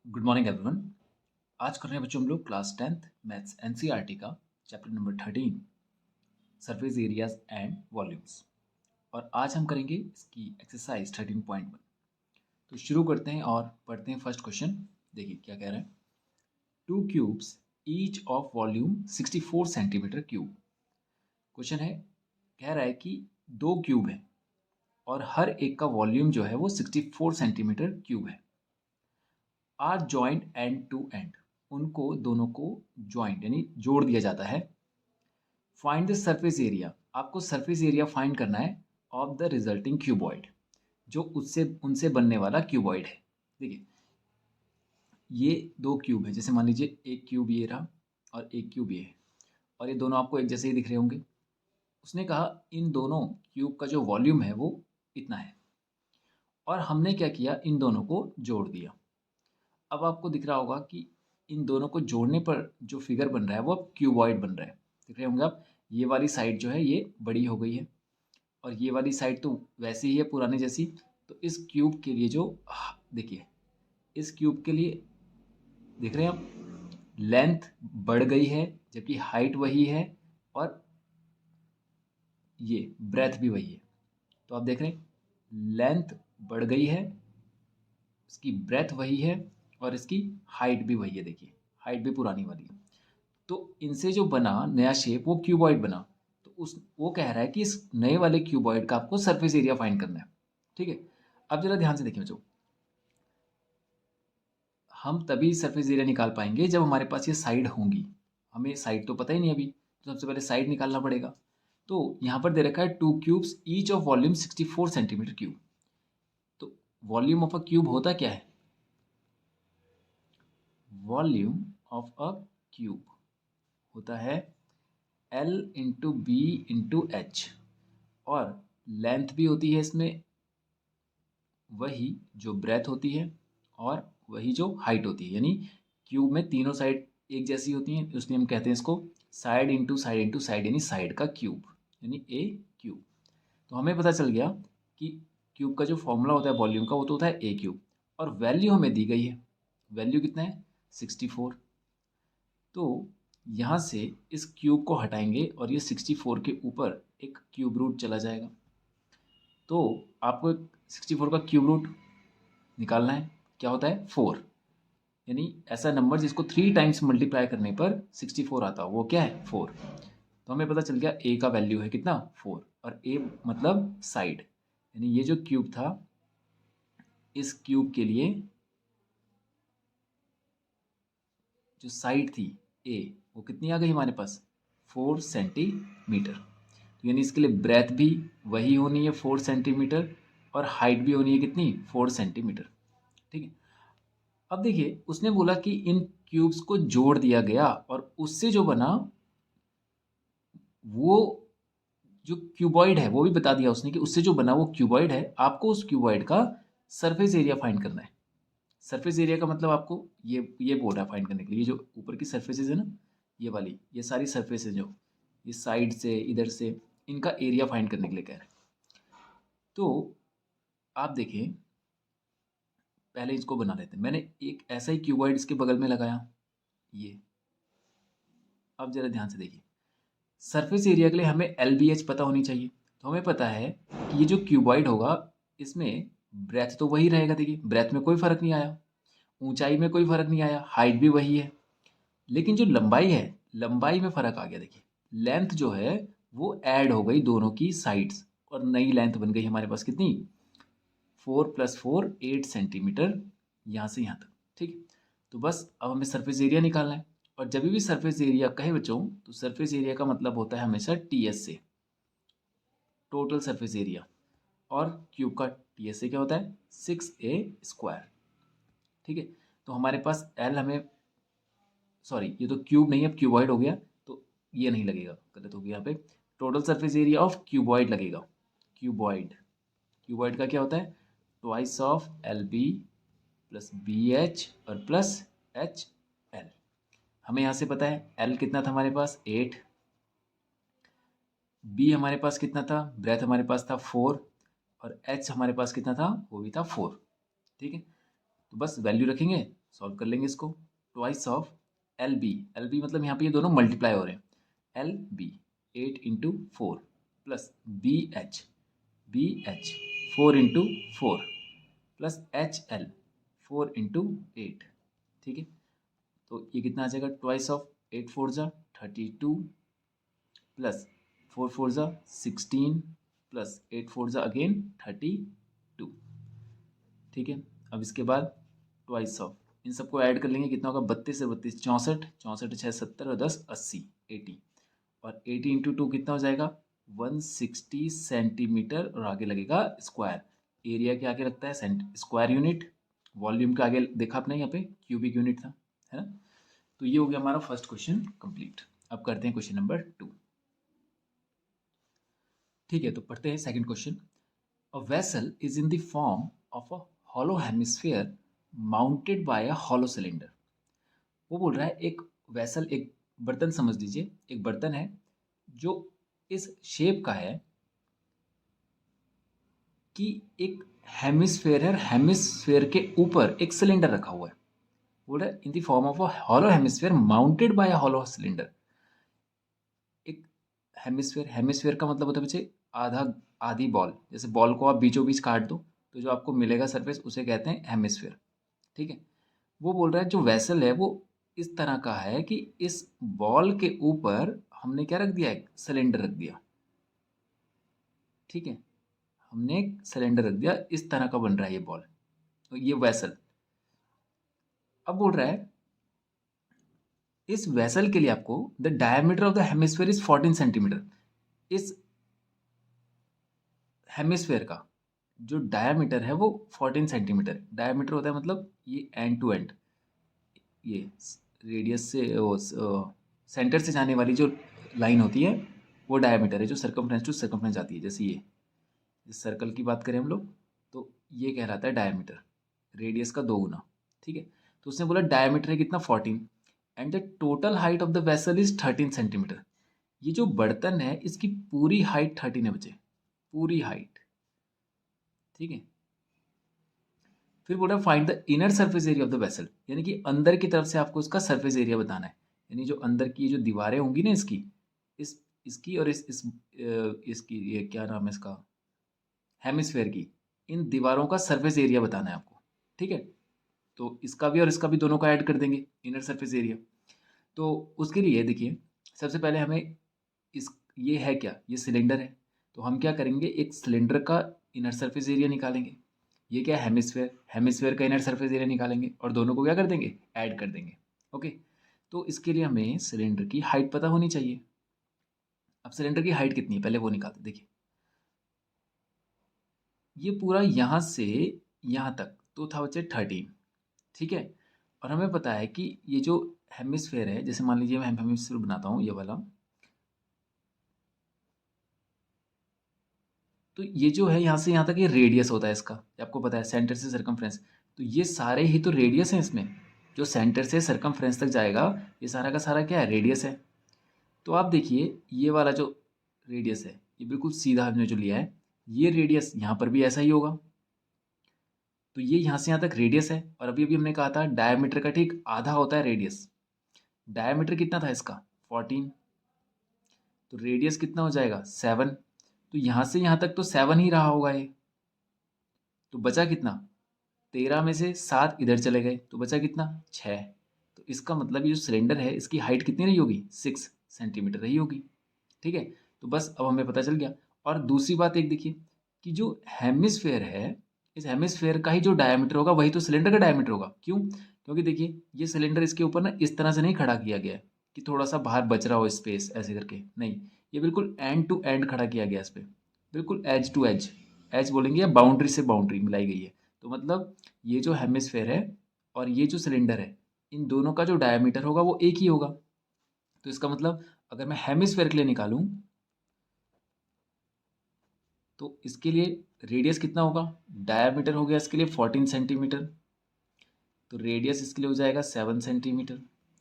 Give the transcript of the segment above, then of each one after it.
Good morning everyone. आज कर रहे हैं बच्चों हम लोग क्लास 10th मैथ्स एनसीईआरटी का chapter number 13 surface areas and volumes. और आज हम करेंगे इसकी एक्सरसाइज 13.1। तो शुरू करते हैं और पढ़ते हैं फर्स्ट क्वेश्चन। देखिए क्या कह रहा है। To cubes each of volume 64 centimetre cube. Question है, कह रहा है कि दो क्यूब हैं और हर एक का वॉल्यूम जो है वो 64 सेंटीमीटर क्यूब है। Are joint end to end, उनको दोनों को जॉइंट यानी जोड़ दिया जाता है। फाइंड द सरफेस एरिया, आपको सरफेस एरिया फाइंड करना है ऑफ द रिजल्टिंग क्यूबॉइड, जो उससे उनसे बनने वाला क्यूबॉइड है। देखिए ये दो क्यूब है, जैसे मान लीजिए एक क्यूब ये रहा और एक क्यूब ये है, और ये दोनों आपको एक जैसे ही दिख रहे होंगे। उसने कहा इन दोनों क्यूब का जो वॉल्यूम है वो इतना है, और हमने क्या किया, इन दोनों को जोड़ दिया। अब आपको दिख रहा होगा कि इन दोनों को जोड़ने पर जो फिगर बन रहा है वो अब क्यूबॉइड बन रहा है। दिख रहे होंगे आप, ये वाली साइड जो है ये बड़ी हो गई है और ये वाली साइड तो वैसे ही है पुराने जैसी। तो इस क्यूब के लिए जो देखिए, इस क्यूब के लिए देख रहे हैं आप, लेंथ बढ़ गई है जबकि हाइट वही है और ये ब्रेथ भी वही है। तो आप देख रहे हैं लेंथ बढ़ गई है, इसकी ब्रेथ वही है और इसकी हाइट भी वही है। देखिए हाइट भी पुरानी वाली है। तो इनसे जो बना नया शेप वो क्यूबॉइड बना। तो उस वो कह रहा है कि इस नए वाले क्यूबॉइड का आपको सरफेस एरिया फाइंड करना है। ठीक है, अब जरा ध्यान से देखिए बच्चों, हम तभी सरफेस एरिया निकाल पाएंगे जब हमारे पास ये साइड होंगी। हमें साइड तो पता ही नहीं अभी, तो सबसे पहले साइड निकालना पड़ेगा। तो यहाँ पर दे रखा है to cubes each of volume 64 centimetre cube. तो वॉल्यूम ऑफ अ क्यूब होता क्या है, वॉल्यूम ऑफ अ क्यूब होता है L into b into h, और लेंथ भी होती है इसमें वही जो ब्रेथ होती है और वही जो हाइट होती है। यानी क्यूब में तीनों साइड एक जैसी होती हैं, इसलिए हम कहते हैं इसको side into side into side, यानी साइड का क्यूब, यानी ए क्यूब। तो हमें पता चल गया कि क्यूब का जो फॉर्मूला होता है वॉल्यूम का वो तो होता है ए क्यूब, और वैल्यू हमें दी गई है। वैल्यू कितना है, 64। तो यहाँ से इस क्यूब को हटाएंगे और ये 64 के ऊपर एक क्यूब रूट चला जाएगा। तो आपको 64 का क्यूब रूट निकालना है, क्या होता है 4। यानी ऐसा नंबर जिसको 3 टाइम्स मल्टीप्लाई करने पर 64 आता हो वो क्या है 4। तो हमें पता चल गया ए का वैल्यू है कितना 4, और ए मतलब साइड, यानी ये जो क्यूब था इस क्यूब के लिए जो साइड थी ए वो कितनी आ गई हमारे पास 4 सेंटीमीटर। तो यानी इसके लिए ब्रेथ भी वही होनी है 4 सेंटीमीटर, और हाइट भी होनी है कितनी 4 सेंटीमीटर। ठीक है, अब देखिए उसने बोला कि इन क्यूब्स को जोड़ दिया गया और उससे जो बना वो जो क्यूबॉइड है वो भी बता दिया उसने कि उससे जो बना वो क्यूबॉइड है। आपको उस क्यूबॉइड का सरफेस एरिया फाइंड करना है। सरफेस एरिया का मतलब आपको ये बोल रहा है फाइंड करने के लिए, ये जो ऊपर की सरफेसेज है ना, ये वाली ये सारी सरफेसेज जो ये साइड से इधर से, इनका एरिया फाइंड करने के लिए कह रहे हैं। तो आप देखें, पहले इसको बना लेते हैं। मैंने एक ऐसा ही क्यूबॉइड इसके बगल में लगाया ये। अब जरा ध्यान से देखिए, सरफेस एरिया के लिए हमें एल बी एच पता होनी चाहिए। तो हमें पता है कि ये जो क्यूबॉइड होगा इसमें ब्रेथ तो वही रहेगा। देखिए ब्रेथ में कोई फर्क नहीं आया, ऊंचाई में कोई फर्क नहीं आया, हाइट भी वही है, लेकिन जो लंबाई है लंबाई में फर्क आ गया। देखिए लेंथ जो है वो ऐड हो गई दोनों की साइड्स, और नई लेंथ बन गई हमारे पास कितनी 4 + 4 8 सेंटीमीटर, यहाँ से यहाँ तक। ठीक है, तो बस अब हमें सरफेस एरिया निकालना है। और जब भी सरफेस एरिया कहे बच्चों तो सरफेस एरिया का मतलब होता है हमेशा टी एस से, टोटल सरफेस एरिया, और क्यूब का टी एस से क्या होता है 6a²। ठीक है, तो हमारे पास एल हमें, सॉरी ये तो क्यूब नहीं है अब क्यूबॉइड हो गया, तो ये नहीं लगेगा, गलत हो गया यहाँ पे। Total surface area of cuboid लगेगा। क्यूबॉइड, क्यूबॉइड का क्या होता है twice of l b plus b h और प्लस एच एल। हमें यहाँ से पता है एल कितना था हमारे पास 8, बी हमारे पास कितना था, ब्रेथ हमारे पास था 4, और एच हमारे पास कितना था वो भी था 4। ठीक है, तो बस वैल्यू रखेंगे सॉल्व कर लेंगे इसको। Twice of l b, l b मतलब यहाँ पे ये दोनों मल्टीप्लाई हो रहे हैं, l b 8 × 4 plus b h 4 × 4 plus h l 4 × 8। ठीक है, तो ये कितना आ जाएगा, ट्वाइस ऑफ 8 4 जा 32 प्लस 4 4 जा 16 प्लस 8 4 जा अगेन 32। ठीक है, अब इसके बाद ट्वाइस ऑफ इन सबको ऐड कर लेंगे, कितना होगा, 32 से 32 64, 64 6 70 और 10 80 80, और 80 × 2 कितना हो जाएगा 160 सेंटीमीटर, और आगे लगेगा स्क्वायर। एरिया के आगे लगता है स्क्वायर यूनिट, वॉल्यूम के आगे देखा आपने यहाँ पे क्यूबिक यूनिट था, है ना। तो ये हो गया हमारा फर्स्ट क्वेश्चन कंप्लीट। अब करते हैं क्वेश्चन नंबर 2। ठीक है, तो पढ़ते हैं second question. A vessel is in the form of a hollow hemisphere mounted by a hollow cylinder. वो बोल रहा है एक वेसल, एक बर्तन समझ लीजिए, एक बर्तन है जो इस शेप का है कि एक हेमिस्फेयर है, हेमिस्फेयर के ऊपर एक सिलेंडर रखा हुआ है। बोल रहा है in the form of a hollow hemisphere mounted by a hollow cylinder. एक हेमिस्फेयर, हेमिस्फेयर का मतलब होता है बच्चे आधा, आधी बॉल, जैसे बॉल को आप बीचों बीच काट दो तो जो आपको मिलेगा सरफेस उसे कहते हैं हेमिस्फेयर। ठीक है, वो बोल रहा है जो वेसल है वो इस तरह का है कि इस बॉल के ऊपर हमने क्या रख दिया, एक सिलेंडर रख दिया। ठीक है, हमने एक सिलेंडर रख दिया, इस तरह का बन रहा है ये बॉल, तो ये वेसल। अब बोल रहा है इस वेसल के लिए आपको the diameter of the hemisphere is 14 centimetre. इस हेमिस्फेयर का जो डायमीटर है वो 14 सेंटीमीटर डायमीटर होता है, मतलब ये एंड टू एंड, ये रेडियस से सेंटर से जाने वाली जो लाइन होती है वो डायमीटर है, जो सर्कमफ्रेंस टू सर्कमफ्रेंस जाती है। जैसे ये इस सर्कल की बात करें हम लोग तो ये कहलाता है डायमीटर, रेडियस का 2 गुना। ठीक है, तो उसने बोला डायमीटर है कितना 14, and the total height of the vessel is 13 centimetre. ये जो बर्तन है इसकी पूरी हाइट 13 है बच्चे, पूरी हाइट। ठीक है, फिर बोल रहा है find the inner surface area of the vessel, यानी कि अंदर की तरफ से आपको इसका सरफेस एरिया बताना है, यानी जो अंदर की जो दीवारें होंगी ना इसकी, इसकी और इसकी, ये क्या नाम है इसका, हेमिस्फेयर की, इन दीवारों का सरफेस एरिया बताना है आपको। ठीक है, तो इसका भी और इसका भी दोनों का ऐड कर देंगे इनर सरफेस एरिया। तो उसके लिए देखिए, सबसे पहले हमें इस, ये है क्या, ये सिलेंडर है, तो हम क्या करेंगे, एक सिलेंडर का इनर सरफेस एरिया निकालेंगे। ये क्या है, हेमिस्फेयर, हेमिस्फेयर का इनर सरफेस एरिया निकालेंगे और दोनों को क्या कर देंगे, ऐड कर देंगे। ओके, तो इसके लिए हमें सिलेंडर की हाइट पता होनी चाहिए। अब सिलेंडर की हाइट कितनी है पहले वो निकालते, देखिए ये पूरा यहाँ से यहाँ तक तो था बच्चे 13। ठीक है, और हमें पता है कि ये जो हेमिस्फेयर है, जैसे मान लीजिए मैं हेमिस्फेयर बनाता हूँ ये वाला, तो ये जो है यहाँ से यहाँ तक ये रेडियस होता है इसका, ये आपको पता है, सेंटर से सरकमफ्रेंस। तो ये सारे ही तो रेडियस हैं इसमें, जो सेंटर से सरकमफ्रेंस तक जाएगा ये सारा का सारा क्या है, रेडियस है। तो आप देखिए ये वाला जो रेडियस है ये बिल्कुल सीधा हमने जो लिया है, ये रेडियस यहाँ पर भी ऐसा ही होगा। तो ये यहाँ से यहाँ तक रेडियस है, और अभी अभी हमने कहा था डायमीटर का ठीक आधा होता है रेडियस। डायमीटर कितना था इसका 14, तो रेडियस कितना हो जाएगा 7। तो यहाँ से यहाँ तक तो 7 ही रहा होगा ये, तो बचा कितना, 13 में से 7 इधर चले गए तो बचा कितना 6। तो इसका मतलब ये जो सिलेंडर है इसकी हाइट कितनी रही होगी 6 सेंटीमीटर रही होगी। ठीक है, तो बस अब हमें पता चल गया। और दूसरी बात एक देखिए कि जो हेमिस्फेयर है, इस हेमिस्फेयर का ही जो डायमीटर होगा वही तो सिलेंडर का डायमीटर होगा। क्यों, क्योंकि देखिए ये सिलेंडर इसके ऊपर ना इस तरह से नहीं खड़ा किया गया है कि थोड़ा सा बाहर बच रहा हो स्पेस ऐसे करके, नहीं, ये बिल्कुल एंड टू एंड खड़ा किया गया इस पर, बिल्कुल एज टू एज, एज बोलेंगे या बाउंड्री से बाउंड्री मिलाई गई है। तो मतलब ये जो हेमिस्फेयर है और ये जो सिलेंडर है, इन दोनों का जो डायमीटर होगा वो एक ही होगा। तो इसका मतलब अगर मैं हेमिस्फेयर के लिए निकालूं तो इसके लिए रेडियस कितना होगा, डायमीटर हो गया इसके लिए 14 सेंटीमीटर, तो रेडियस इसके लिए हो जाएगा 7 सेंटीमीटर।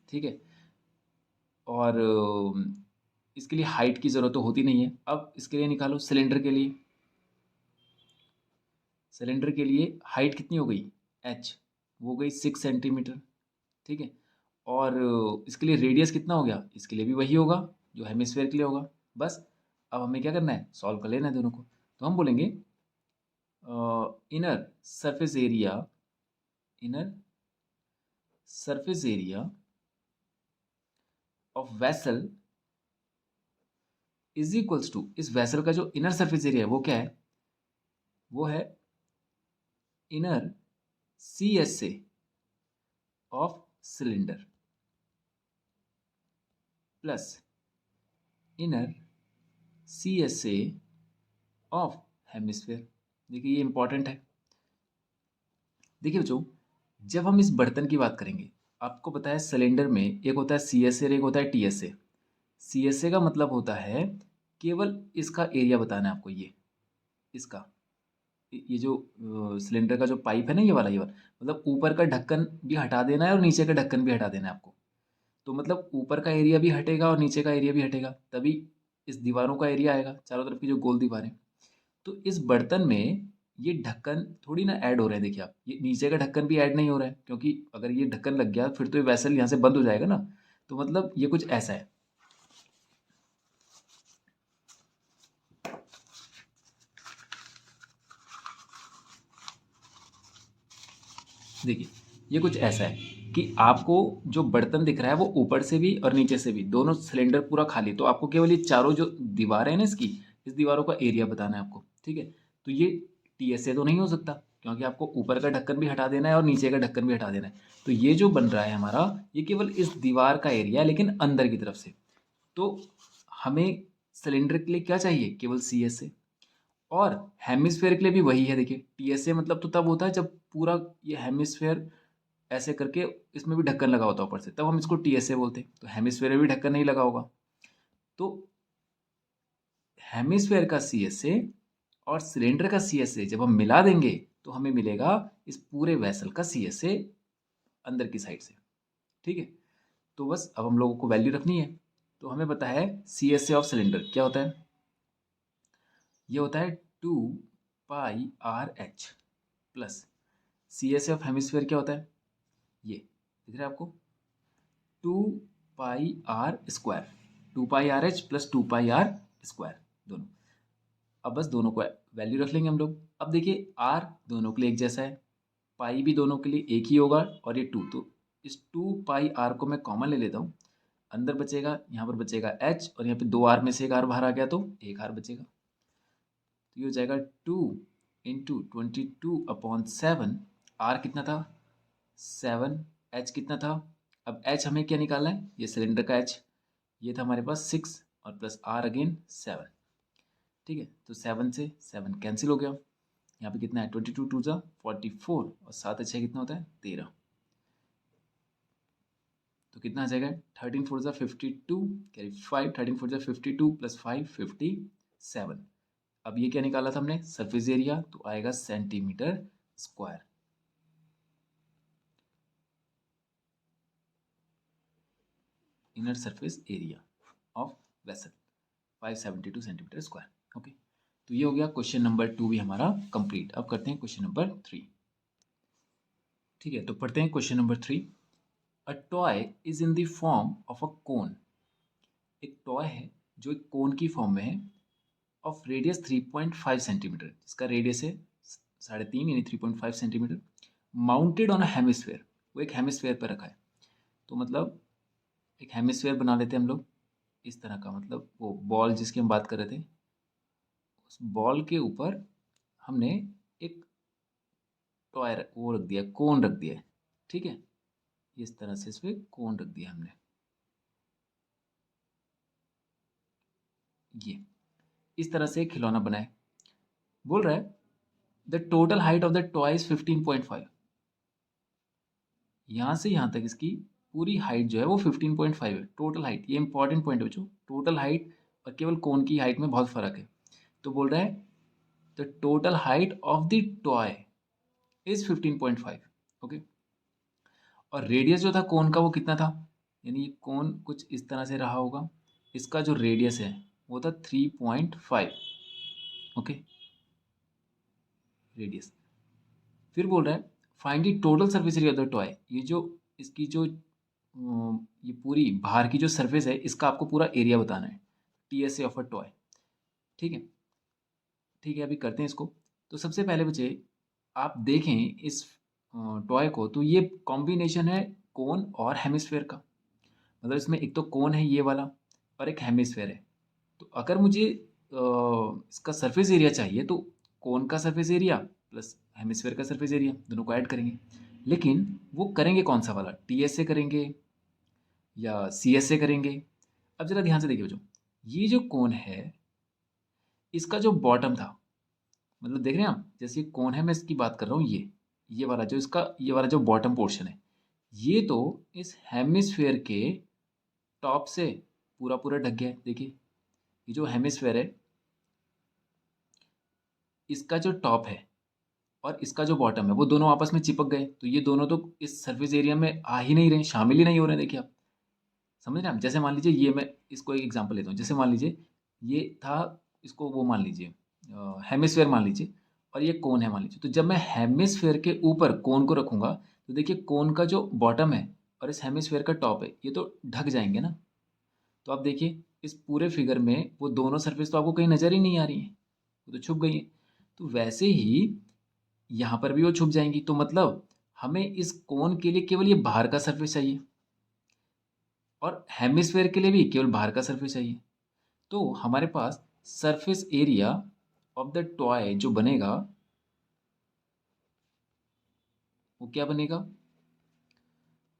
ठीक है, और इसके लिए हाइट की ज़रूरत तो होती नहीं है। अब इसके लिए निकालो सिलेंडर के लिए, सिलेंडर के लिए हाइट कितनी हो गई h, वो गई 6 सेंटीमीटर, ठीक है। और इसके लिए रेडियस कितना हो गया, इसके लिए भी वही होगा जो हेमिस्फेयर के लिए होगा। बस अब हमें क्या करना है, सॉल्व कर लेना है दोनों को। तो हम बोलेंगे inner surface area, inner surface area of vessel is equals to, इस वेसल का जो इनर सरफेस एरिया है वो क्या है, वो है inner C S A of cylinder plus inner C S A of hemisphere. देखिए ये इंपॉर्टेंट है। देखिए बच्चों, जब हम इस बर्तन की बात करेंगे, आपको पता है सिलेंडर में एक होता है सी एस ए और एक होता है T S A. C S A का मतलब होता है केवल इसका एरिया बताना है आपको, ये इसका, ये जो सिलेंडर का जो पाइप है ना, ये वाला मतलब ऊपर का ढक्कन भी हटा देना है और नीचे का ढक्कन भी हटा देना है आपको। तो मतलब ऊपर का एरिया भी हटेगा और नीचे का एरिया भी हटेगा, तभी इस दीवारों का एरिया आएगा, चारों तरफ की जो गोल दीवारें। तो इस बर्तन में ये ढक्कन थोड़ी ना ऐड हो रहे हैं। देखिए आप, ये नीचे का ढक्कन भी ऐड नहीं हो रहा है, क्योंकि अगर ये ढक्कन लग गया फिर तो ये वैसल यहाँ से बंद हो जाएगा ना। तो मतलब ये कुछ ऐसा है। देखिए ये कुछ ऐसा है कि आपको जो बर्तन दिख रहा है वो ऊपर से भी और नीचे से भी, दोनों सिलेंडर पूरा खाली, तो आपको केवल ये चारों जो दीवारें हैं ना इसकी, इस दीवारों का एरिया बताना है आपको, ठीक है। तो ये टी एस ए तो नहीं हो सकता, क्योंकि आपको ऊपर का ढक्कन भी हटा देना है और नीचे का ढक्कन भी हटा देना है। तो ये जो बन रहा है हमारा, ये केवल इस दीवार का एरिया है, लेकिन अंदर की तरफ से। तो हमें सिलेंडर के लिए क्या चाहिए, केवल सी एस ए। और हेमिस्फेयर के लिए भी वही है। देखिए टी एस ए मतलब तो तब होता है जब पूरा ये हेमिस्फेयर ऐसे करके इसमें भी ढक्कन लगा होता है ऊपर से, तब हम इसको टी एस ए बोलते हैं। तो हेमिस्फेयर में भी ढक्कन नहीं लगा होगा। तो हेमिस्फेयर का सी एस ए और सिलेंडर का सी एस ए जब हम मिला देंगे तो हमें मिलेगा इस पूरे वेसल का सी एस ए अंदर की साइड से, ठीक है। तो बस अब हम लोगों को वैल्यू रखनी है। तो हमें पता है C S A of cylinder क्या होता है, ये होता है 2 πr h plus C S A of hemisphere क्या होता है, ये दिख रहा है आपको, 2 πr² 2 πr h plus 2 πr² दोनों। अब बस दोनों को वैल्यू रख लेंगे हम लोग। अब देखिए r दोनों के लिए एक जैसा है, पाई भी दोनों के लिए एक ही होगा, और ये 2, तो इस 2 πr को मैं कॉमन ले लेता हूँ। अंदर बचेगा, यहाँ पर बचेगा h, और यहाँ पे 2r में से एक r बाहर आ गया तो एक r बचेगा। तो ये हो जाएगा 2 × 22/7। r कितना था, 7, h कितना था। अब h हमें क्या निकालना है, ये सिलेंडर का h, ये था हमारे पास 6 और प्लस r अगेन 7, ठीक है। तो 7 से 7 कैंसिल हो गया। यहाँ पे कितना है, 22 2 जा 44 और 7 6 कितना होता है 13। तो कितना आ जाएगा, 13 4 जा 52 कैरी 5, 13 4 जा 52 प्लस 5 57। अब ये क्या निकाला था हमने, सरफेस एरिया, तो आएगा centimetre square. Inner surface area of vessel 572 centimetre square. Okay, तो ये हो गया क्वेश्चन नंबर 2 भी हमारा कंप्लीट। अब करते हैं क्वेश्चन नंबर 3। ठीक है, तो पढ़ते हैं question number 3। A toy is in the form of a cone. एक टॉय है जो एक कोन की फॉर्म में है, ऑफ रेडियस 3.5 सेंटीमीटर, जिसका रेडियस है 3.5 यानी 3.5 centimetre, mounted on a hemisphere. वो एक हेमिस्फेयर पर रखा है। तो मतलब एक हेमिस्फेयर बना लेते हैं हम लोग इस तरह का, मतलब वो बॉल जिसकी हम बात कर रहे थे, उस बॉल के ऊपर हमने एक टॉय वो रख दिया, कोन रख दिया है, ठीक है। इस तरह से इस पे कोन रख दिया हमने, ये इस तरह से एक खिलौना बनाए। बोल रहा है the total height of the toy is 15.5। यहाँ से यहाँ तक इसकी पूरी हाइट जो है वो 15.5 है, टोटल हाइट। ये इंपॉर्टेंट पॉइंट है बच्चों, टोटल हाइट और केवल कोन की हाइट में बहुत फर्क है। तो बोल रहा है the total height of the toy is 15.5। Okay, और रेडियस जो था कोन का वो कितना था, यानी ये कोन कुछ इस तरह से रहा होगा, इसका जो रेडियस है वो था 3.5। Okay, radius. फिर बोल रहा है find the total surface area of the toy. ये जो इसकी जो ये पूरी बाहर की जो सरफेस है इसका आपको पूरा एरिया बताना है, TSA ऑफ अ टॉय। ठीक है, ठीक है, अभी करते हैं इसको। तो सबसे पहले बच्चे आप देखें इस टॉय को, तो ये कॉम्बिनेशन है कोन और हेमिस्फेयर का। मतलब इसमें एक तो कोन है ये वाला और एक हेमिस्फेयर है। तो अगर मुझे इसका सरफेस एरिया चाहिए तो कोन का सरफेस एरिया प्लस हेमिस्फेयर का सरफेस एरिया दोनों को ऐड करेंगे। लेकिन वो करेंगे कौन सा वाला, TSA करेंगे या CSA करेंगे? अब जरा ध्यान से देखिए बच्चों, ये जो कोन है इसका जो बॉटम था, मतलब देख रहे हैं आप, जैसे ये कोन है मैं इसकी बात कर रहा हूँ, ये वाला जो इसका ये वाला जो बॉटम पोर्शन है, ये तो इस हेमिस्फेयर के टॉप से पूरा पूरा ढक गया है। देखिए ये जो हेमिस्फेयर है इसका जो टॉप है और इसका जो बॉटम है वो दोनों आपस में चिपक गए, तो ये दोनों तो इस सरफेस एरिया में आ ही नहीं रहे, शामिल ही नहीं हो रहे हैं। देखिए आप समझ रहे हैं आप? जैसे मान लीजिए ये मैं इसको एक एग्जांपल लेता हूँ, जैसे मान लीजिए ये था, इसको वो मान लीजिए हेमिस्फेयर मान लीजिए, और ये कोन है मान लीजिए। तो जब मैं हेमिस्फेयर के ऊपर कोन को रखूंगा तो देखिए कोन का जो बॉटम है और इस हेमिस्फेयर का टॉप है ये तो ढक जाएंगे ना। तो आप देखिए इस पूरे फिगर में वो दोनों सरफेस तो आपको कहीं नज़र ही नहीं आ रही हैं, वो तो छुप गई हैं। तो वैसे ही यहाँ पर भी वो छुप जाएंगी। तो मतलब हमें इस कोन के लिए केवल ये बाहर का सरफेस चाहिए और हेमिस्फेयर के लिए भी केवल बाहर का सरफेस चाहिए। तो हमारे पास surface area of the toy जो बनेगा वो क्या बनेगा,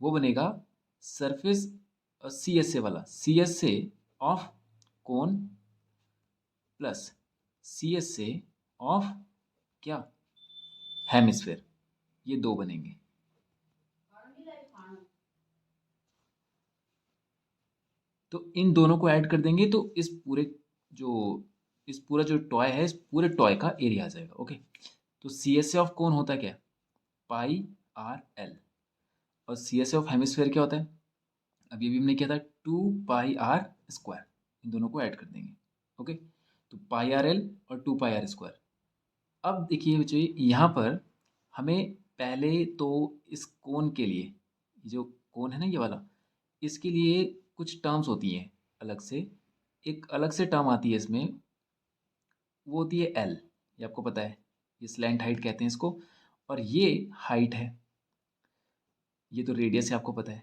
वो बनेगा सरफेस CSA वाला, CSA of cone plus CSA of क्या, हेमिस्फेयर। ये दो बनेंगे। तो इन दोनों को ऐड कर देंगे तो जो इस पूरा जो टॉय है इस पूरे टॉय का एरिया आ जाएगा। ओके, तो CSA ऑफ कोन होता है क्या, πr/l, और CSA ऑफ हेमिस्फेयर क्या होता है, अभी अभी हमने किया था 2πr²। इन दोनों को ऐड कर देंगे। ओके, तो πr/l और 2πr²। अब देखिए बच्चों यहाँ पर हमें पहले तो इस कोन के लिए, जो कोन है ना ये वाला, इसके लिए कुछ टर्म्स होती हैं अलग से। एक अलग से टर्म आती है इसमें, वो होती है L। ये आपको पता है, ये स्लैंट हाइट कहते हैं इसको, और ये हाइट है, ये तो रेडियस है आपको पता है।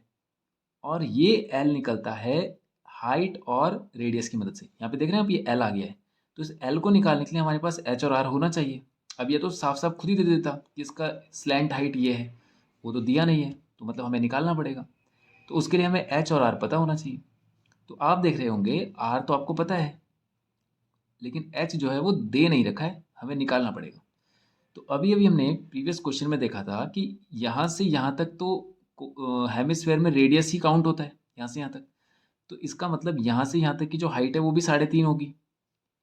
और ये L निकलता है हाइट और रेडियस की मदद से। यहाँ पे देख रहे हैं आप ये L आ गया है, तो इस L को निकालने के लिए हमारे पास H और R होना चाहिए। अब ये तो साफ साफ खुद ही दे देता कि इसका स्लैंट हाइट ये है, वो तो दिया नहीं है, तो मतलब हमें निकालना पड़ेगा। तो उसके लिए हमें H और R पता होना चाहिए। तो आप देख रहे होंगे R तो आपको पता है, लेकिन H जो है वो दे नहीं रखा है, हमें निकालना पड़ेगा। तो अभी अभी हमने प्रीवियस क्वेश्चन में देखा था कि यहाँ से यहाँ तक तो हेमिस्फेयर में रेडियस ही काउंट होता है, यहाँ से यहाँ तक। तो इसका मतलब यहाँ से यहाँ तक की जो हाइट है वो भी 3.5 होगी।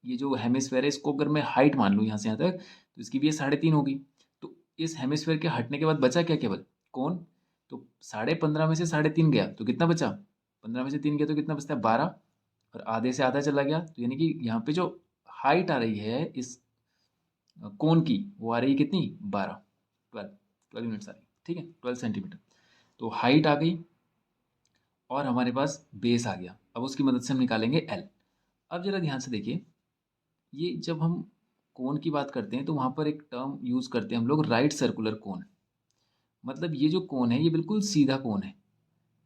ये जो हेमिस्फेयर है इसको अगर मैं हाइट मान लूँ यहाँ से यहाँ तक, तो इसकी भी ये 3.5 होगी। तो इस हेमिस्फेयर के हटने के बाद बचा क्या, केवल कौन, तो 15.5 में से 3.5 गया तो कितना बचा, 15 में से 3 गया तो कितना बचता है, 12, और आधे से आधा चला गया। तो यानी कि यहाँ पे जो हाइट आ रही है इस कोन की वो आ रही है कितनी, 12, 12 यूनिट्स आ रही है। ठीक है, 12 सेंटीमीटर। तो हाइट आ गई और हमारे पास बेस आ गया। अब उसकी मदद से हम निकालेंगे L। अब जरा ध्यान से देखिए, ये जब हम कोन की बात करते हैं तो वहाँ पर एक टर्म यूज़ करते हैं हम लोग, राइट सर्कुलर कोन। मतलब ये जो कोन है ये बिल्कुल सीधा कोन है,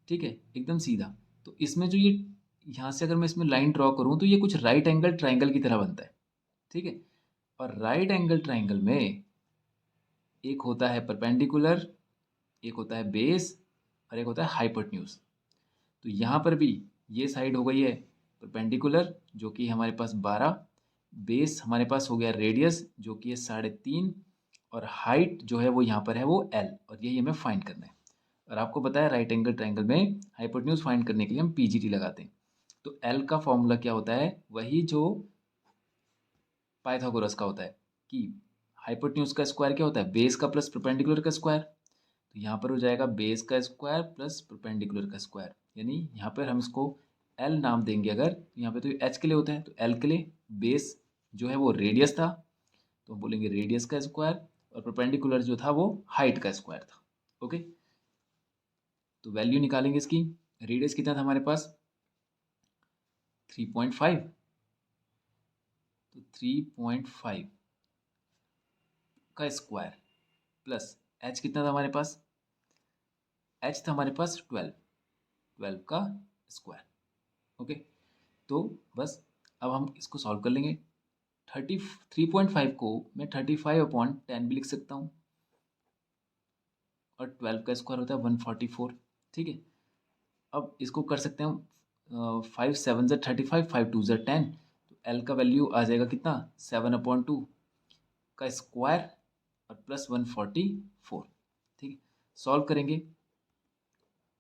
ठीक है, एकदम सीधा। तो इसमें जो ये यहाँ से अगर मैं इसमें लाइन ड्रॉ करूँ तो ये कुछ राइट एंगल ट्राइंगल की तरह बनता है। ठीक है, और राइट एंगल ट्राइंगल में एक होता है परपेंडिकुलर, एक होता है बेस, और एक होता है हाइपोटेन्यूज। तो यहाँ पर भी ये साइड हो गई है परपेंडिकुलर जो कि हमारे पास 12, बेस हमारे पास हो गया रेडियस जो कि है 3.5, और हाइट जो है वो यहाँ पर है वो L, और यही हमें फाइंड करना है। और आपको पता है राइट एंगल ट्राइंगल में हाइपोटेन्यूज फाइंड करने के लिए हम PGT लगाते हैं। तो L का फॉर्मूला क्या होता है, वही जो पाइथागोरस का होता है कि हाइपोटेन्यूज का स्क्वायर क्या होता है, बेस का प्लस परपेंडिकुलर का स्क्वायर। तो यहाँ पर हो जाएगा बेस का स्क्वायर प्लस परपेंडिकुलर का स्क्वायर, यानी यहाँ पर हम इसको L नाम देंगे अगर, तो यहाँ पे तो H के लिए होता है, तो L के लिए बेस जो है वो रेडियस था तो हम बोलेंगे रेडियस का स्क्वायर और परपेंडिकुलर जो था वो हाइट का स्क्वायर था। ओके, तो वैल्यू निकालेंगे इसकी। रेडियस कितना था हमारे पास 3.5, तो 3.5 का स्क्वायर प्लस h कितना था हमारे पास, h था हमारे पास 12 का स्क्वायर। ओके, तो बस अब हम इसको सॉल्व कर लेंगे। 3.5 को मैं 35/10 भी लिख सकता हूँ, और 12 का स्क्वायर होता है 144। ठीक है, अब इसको कर सकते हैं हम 5 7 ज़ा 35, 5 2 ज़ा 10, तो एल का वैल्यू आ जाएगा कितना 7/2 का स्क्वायर और प्लस 144। ठीक है, सॉल्व करेंगे।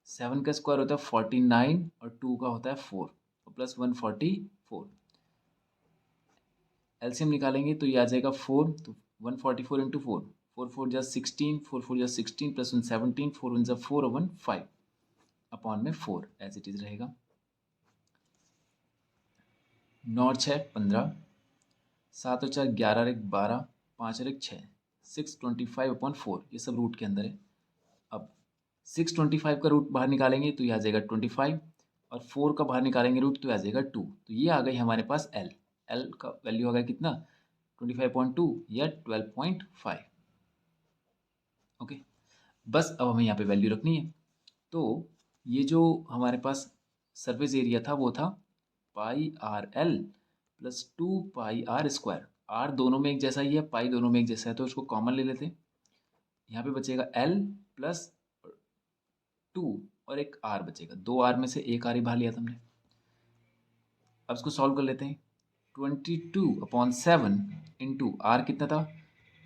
7 का स्क्वायर होता है 49 और 2 का होता है 4 और प्लस 144। एलसीएम निकालेंगे तो ये आ जाएगा 4, तो 144 इंटू 4, 4 4 जा 16, 4 4 जा 16 प्लस 1 17, 4 1 जा 4 और 1 5 अपॉन में 4 एज इट इज रहेगा। 9 6 15, 7 और 4 11 और 1 12, 5 और 1 6, 625/4, ये सब रूट के अंदर है। अब 625 का रूट बाहर निकालेंगे तो ये आ जाएगा 25, और 4 का बाहर निकालेंगे रूट तो आ जाएगा 2, तो ये आ गई हमारे पास एल। एल का वैल्यू आ गया कितना 25.2 या 12.5। ओके, बस अब हमें यहाँ पे वैल्यू रखनी है। तो ये जो हमारे पास सरफेस एरिया था वो था pi r l plus 2 pi r²। R दोनों में एक जैसा ही है, पाई दोनों में एक जैसा है, तो उसको कॉमन ले लेते हैं। यहाँ पे बचेगा एल प्लस 2 और एक आर बचेगा, 2 आर में से एक आर ही बाहर लिया था हमने। अब इसको सॉल्व कर लेते हैं। 22/7 इंटू आर कितना था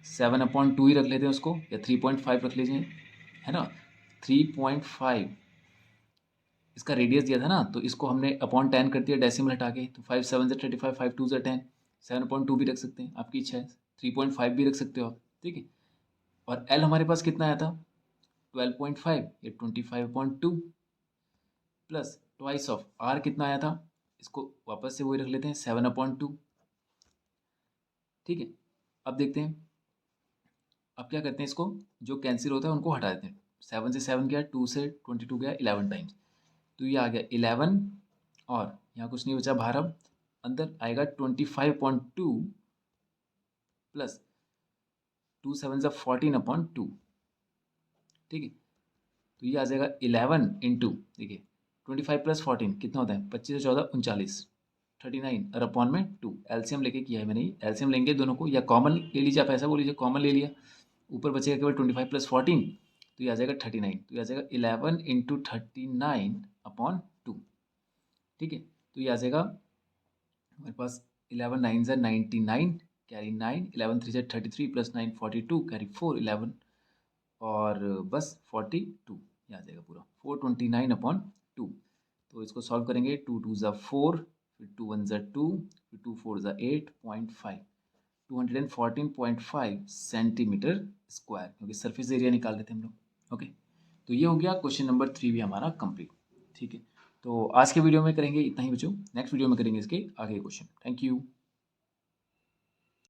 7/2 ही रख लेते हैं उसको, या 3.5 रख लीजिए, है ना। 3.5 इसका रेडियस दिया था ना, तो इसको हमने अपॉन 10 कर दिया डेसिमल हटा के, तो 5 7 ज़ा 35, 5 2 ज़ा 10, 7/2 भी रख सकते हैं, आपकी इच्छा है। 3.5 भी रख सकते हो आप, ठीक है। और एल हमारे पास कितना आया था 12.5 या 25/2 प्लस ट्वाइस ऑफ आर कितना आया था, इसको वापस से वही रख लेते हैं 7/2। ठीक है, अब देखते हैं। अब क्या करते हैं, इसको जो कैंसिल होता है उनको हटा देते हैं। 7 से 7 गया, 2 से 22 गया 11 टाइम्स, तो ये आ गया 11, और यहाँ कुछ नहीं बचा बाहर। अब अंदर आएगा 25.2 प्लस 2 7 ज़ा 14/2। ठीक है, तो ये आ जाएगा 11 इंटू, देखिए 25 प्लस 14 कितना होता है 25 से 14 39, 39 और अपॉन में 2। एलसीएम लेके किया है मैंने, एलसीएम लेंगे दोनों को, या कॉमन ले लीजिए, आप ऐसा बोल लीजिए कॉमन ले लिया, ऊपर बचेगा केवल 25 प्लस 14, तो ये आ जाएगा 39, तो ये आ जाएगा 11 इंटू 39/2। ठीक है, तो ये आ जाएगा हमारे पास 11 9 ज़ा 99 कैरी 9, 11 3 ज़ा 33 प्लस 9 42 कैरी 4 11, और बस 42, ये आ जाएगा पूरा 429/2। तो इसको सॉल्व करेंगे, 2 2 ज़ा 4, फिर 2 1 ज़ा 2, फिर 2 4 ज़ा 8.5, 214.5 सेंटीमीटर स्क्वायर, क्योंकि सरफेस एरिया निकाल रहे थे हम लोग। ओके, तो ये हो गया क्वेश्चन नंबर 3 भी हमारा कंप्लीट। ठीक है, तो आज के वीडियो में करेंगे इतना ही बच्चों, नेक्स्ट वीडियो में करेंगे इसके आगे क्वेश्चन। Thank you.